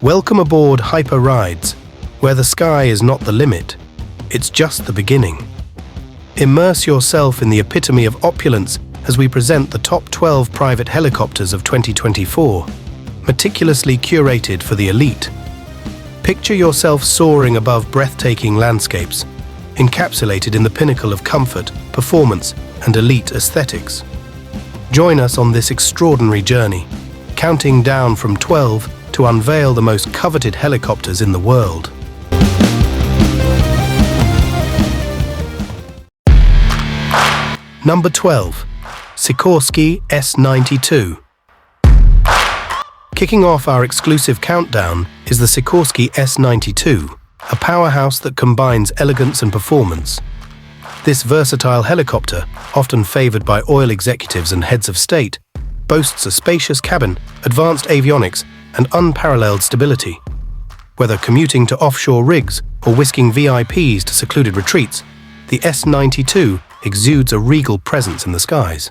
Welcome aboard Hyper Rides, where the sky is not the limit, it's just the beginning. Immerse yourself in the epitome of opulence as we present the top 12 private helicopters of 2024, meticulously curated for the elite. Picture yourself soaring above breathtaking landscapes, encapsulated in the pinnacle of comfort, performance, and elite aesthetics. Join us on this extraordinary journey, counting down from 12 to unveil the most coveted helicopters in the world. Number 12. Sikorsky S70. Kicking off our exclusive countdown is the Sikorsky S70, a powerhouse that combines elegance and performance. This versatile helicopter, often favored by oil executives and heads of state, boasts a spacious cabin, advanced avionics, and unparalleled stability. Whether commuting to offshore rigs or whisking VIPs to secluded retreats, the S70 exudes a regal presence in the skies.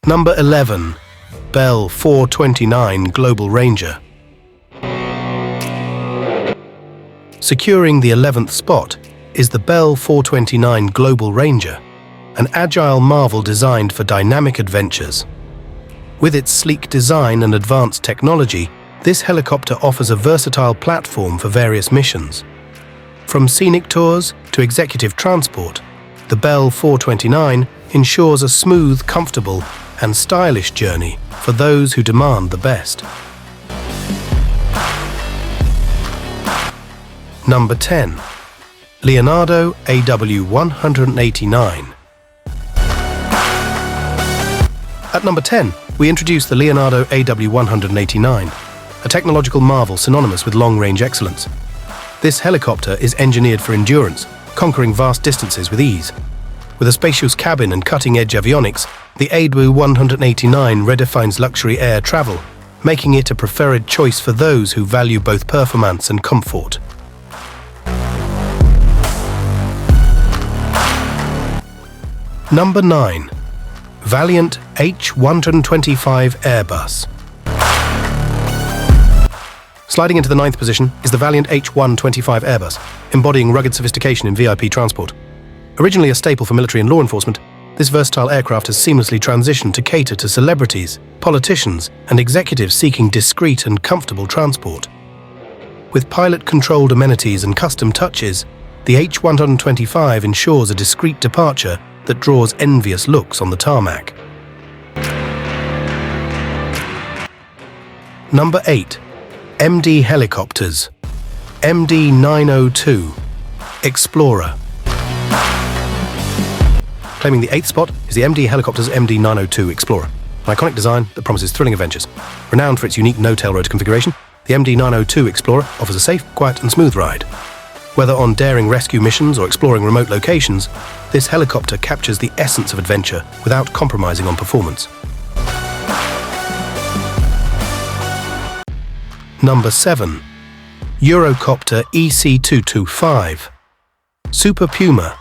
Number 11. Bell 429 GlobalRanger. Securing the 11th spot is the Bell 429 GlobalRanger, an agile marvel designed for dynamic adventures. With its sleek design and advanced technology, this helicopter offers a versatile platform for various missions. From scenic tours to executive transport, the Bell 429 ensures a smooth, comfortable, and stylish journey for those who demand the best. Number 10. Leonardo AW609. At number 10, we introduce the Leonardo AW609, a technological marvel synonymous with long-range excellence. This helicopter is engineered for endurance, conquering vast distances with ease. With a spacious cabin and cutting-edge avionics, the AW609 redefines luxury air travel, making it a preferred choice for those who value both performance and comfort. Number 9. Valiant H125 Airbus. Sliding into the 9th position is the Valiant H125 Airbus, embodying rugged sophistication in VIP transport. Originally a staple for military and law enforcement, this versatile aircraft has seamlessly transitioned to cater to celebrities, politicians, and executives seeking discreet and comfortable transport. With pilot-controlled amenities and custom touches, the H125 ensures a discreet departure that draws envious looks on the tarmac. Number 8. MD Helicopters. MD902 Explorer. Claiming the 8th spot is the MD Helicopter's MD902 Explorer, an iconic design that promises thrilling adventures. Renowned for its unique no-tail rotor configuration, the MD902 Explorer offers a safe, quiet, and smooth ride. Whether on daring rescue missions or exploring remote locations, this helicopter captures the essence of adventure without compromising on performance. Number 7. Eurocopter EC225 Super Puma.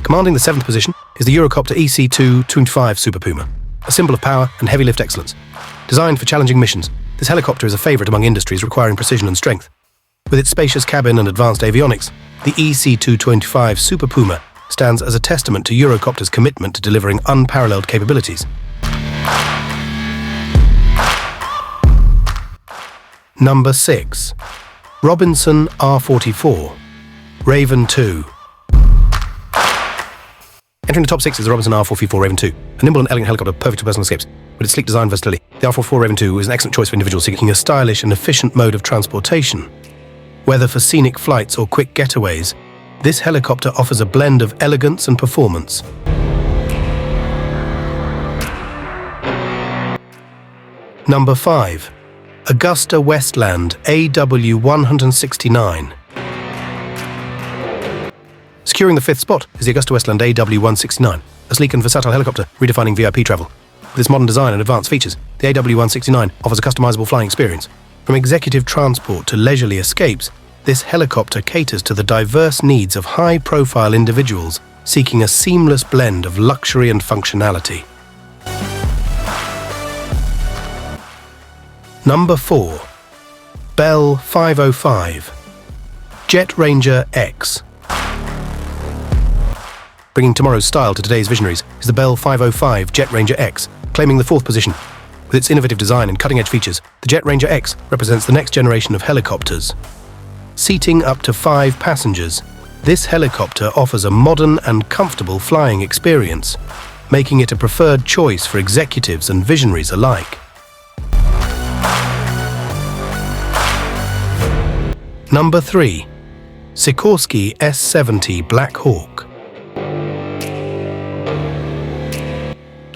Commanding the 7th position is the Eurocopter EC225 Super Puma, a symbol of power and heavy lift excellence. Designed for challenging missions, this helicopter is a favorite among industries requiring precision and strength. With its spacious cabin and advanced avionics, the EC225 Super Puma stands as a testament to Eurocopter's commitment to delivering unparalleled capabilities. Number 6. Robinson R44 Raven 2. Entering the top 6 is the Robinson R44 Raven 2, a nimble and elegant helicopter perfect for personal escapes. With its sleek design and versatility, the R44 Raven 2 is an excellent choice for individuals seeking a stylish and efficient mode of transportation. Whether for scenic flights or quick getaways, this helicopter offers a blend of elegance and performance. Number 5. AgustaWestland AW609. Securing the 5th spot is the AgustaWestland AW609, a sleek and versatile helicopter redefining VIP travel. With its modern design and advanced features, the AW609 offers a customizable flying experience. From executive transport to leisurely escapes, this helicopter caters to the diverse needs of high-profile individuals seeking a seamless blend of luxury and functionality. Number 4. Bell 505 Jet Ranger X. Bringing tomorrow's style to today's visionaries is the Bell 505 Jet Ranger X, claiming the 4th position. With its innovative design and cutting-edge features, the Jet Ranger X represents the next generation of helicopters. Seating up to 5 passengers, this helicopter offers a modern and comfortable flying experience, making it a preferred choice for executives and visionaries alike. Number 3. Sikorski S70 Blackhawk.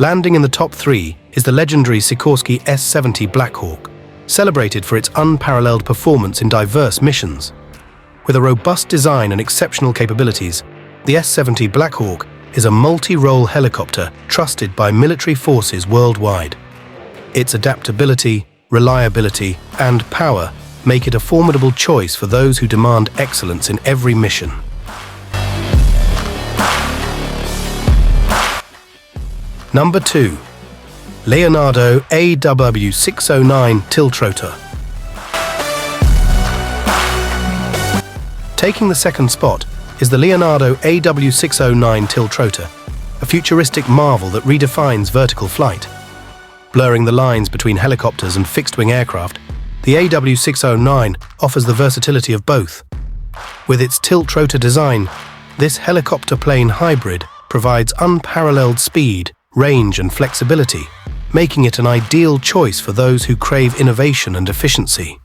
Landing in the top 3 is the legendary Sikorsky S70 Blackhawk, celebrated for its unparalleled performance in diverse missions. With a robust design and exceptional capabilities, the S70 Blackhawk is a multi-role helicopter trusted by military forces worldwide. Its adaptability, reliability, and power make it a formidable choice for those who demand excellence in every mission. Number 2. Leonardo AW609 Tiltrotor. Taking the second spot is the Leonardo AW609 Tiltrotor, a futuristic marvel that redefines vertical flight. Blurring the lines between helicopters and fixed-wing aircraft, the AW609 offers the versatility of both. With its Tiltrotor design, this helicopter plane hybrid provides unparalleled speed, range and flexibility, making it an ideal choice for those who crave innovation and efficiency.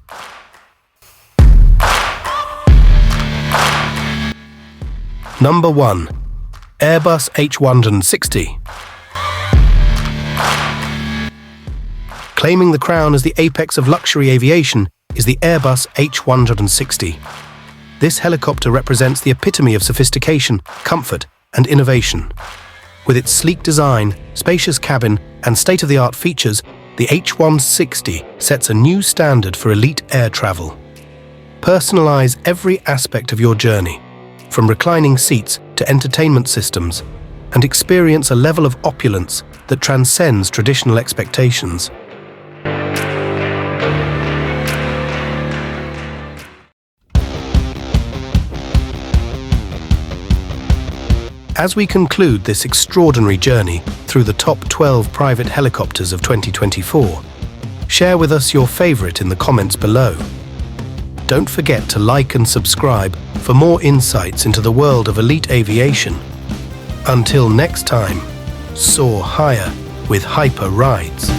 Number 1. Airbus H160. Claiming the crown as the apex of luxury aviation is the Airbus H160. This helicopter represents the epitome of sophistication, comfort, and innovation. With its sleek design, spacious cabin, and state-of-the-art features, the H160 sets a new standard for elite air travel. Personalize every aspect of your journey, from reclining seats to entertainment systems, and experience a level of opulence that transcends traditional expectations. As we conclude this extraordinary journey through the top 12 private helicopters of 2024, share with us your favorite in the comments below. Don't forget to like and subscribe for more insights into the world of elite aviation. Until next time, soar higher with Hyper Rides.